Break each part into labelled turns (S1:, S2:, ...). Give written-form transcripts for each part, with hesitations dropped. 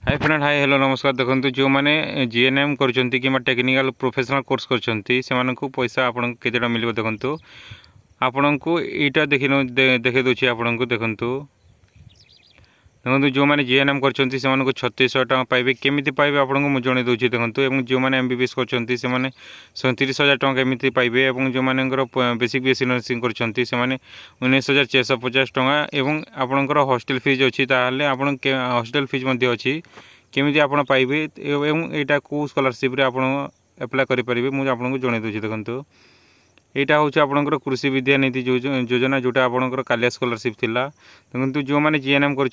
S1: Hi friend hi hello नमस्कार। देखो जो मैंने जीएनएम कर टेक्निकल प्रोफेशनल कोर्स कर पैसा आपन केतेटा मिल देखु आपण को यहाँ देखे दूसरी आपन को देखु देखो जो मैंने जीएनएम कर 3600 टका पाइबे केमी पाइबे आपको मुझे जन दूसरी देखो जो मैंने एमबीबीएस कर 37,000 टका केमी पाइबे और जो मान बेसिक बीएससी नर्सिंग कर 19,450 टका और आपणकर हॉस्टेल फीस अच्छी आप हॉस्टेल फीस अच्छी केमी आप पाइबे यहाँ कौ स्कॉलरशिप आप एप्लाय करेंगे मुझे आपको जन दूसरी देखो यहाँ हूँ आपंकर कृषि विद्यानिधि योजना जोटा आपंकर कालिया स्कॉलरशिप थिला देखो जो मैंने जीएनएम कर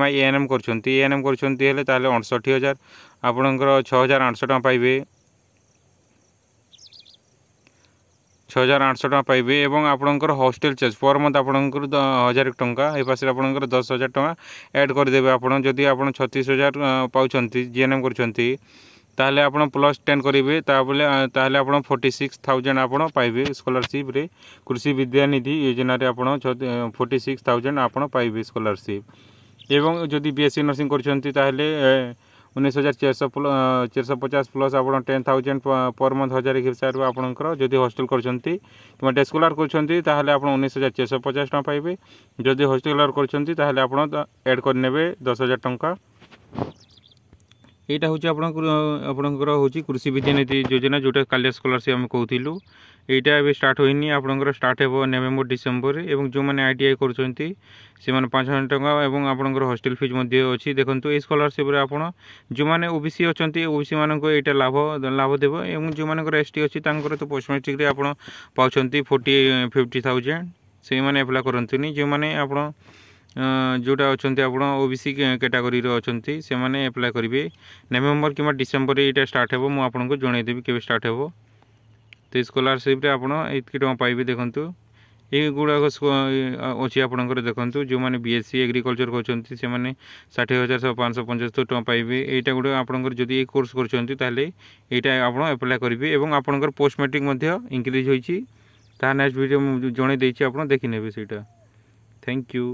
S1: एएनएम कर 68,000 आपंकर 6,800 टका पाइबे 6,800 टका पाइबे और आपंकर हॉस्टेल चार्ज पर मंथ आपंकर 1,000 टंका ए पास आपंकर 10,000 टका ऐड करदेवे आपड़ जदि आप 36,000 पाँच जीएनएम कर ताहले आपण प्लस 10 करेंगे ताहले आपण 46,000 आपण पाइबे स्कॉलरशिप रे कृषि विद्यानिधि योजना रे आपण 46,000 आपण पाइबे स्कॉलरशिप एवं जदि बीएससी नर्सिंग करछंती ताहले 19,450 प्लस आपण 10,000 पर मंथ 1,000 हिसाब रे आपणकर जदि हॉस्टेल करछंती कि डे स्कॉलर करछंती ताहले आपण 19,450 टका पाइबे जदि हॉस्टेलर करछंती ताहले आपण ऐड कर नेबे 10,000 टका। यहाँ हूँ हूँ कृषि विद्यानिधि योजना जोटा कालिया स्कॉलरशिप आम कहूँ यहाँ स्टार्ट होनी आपंकर स्टार्ट हो नवेम्बर डिसेम्बर और जो मैंने आईटीआई कर 5,000 टका और आपंकर हॉस्टेल फीस अच्छी देखो ये स्कॉलरशिप आप जो मैंने ओबीसी अच्छा ओबीसी मानक यहाँ लाभ देव और जो मान एसटी अच्छी तो पोस्ट मैट्रिक आप पाँच 50,000 से मैंने एप्लाय करते जो मैंने आप जोटा अच्छा आप ओबीसी कैटेगरी अच्छा से मैंने एप्लाय करेंगे नवेम्बर कि डिसेम्बर यहाँ स्टार्ट हो मुझे जनईदेवी के स्टार्ट हो तो स्कॉलरशिप आप टका पाइबे देखो ये गुड़ाक अच्छी आपंकर देखो जो मैंने बीएससी एग्रीकल्चर कर 60,575 टका पाइबे यहाँ गुड़ा आपंकर जब ये कोर्स कर आप एप्लाय करेंगे और आपंकर पोस्ट मैट्रिक इंक्रीज होती नेक्स्ट वीडियो जन देखिए आप देखने से थैंक यू।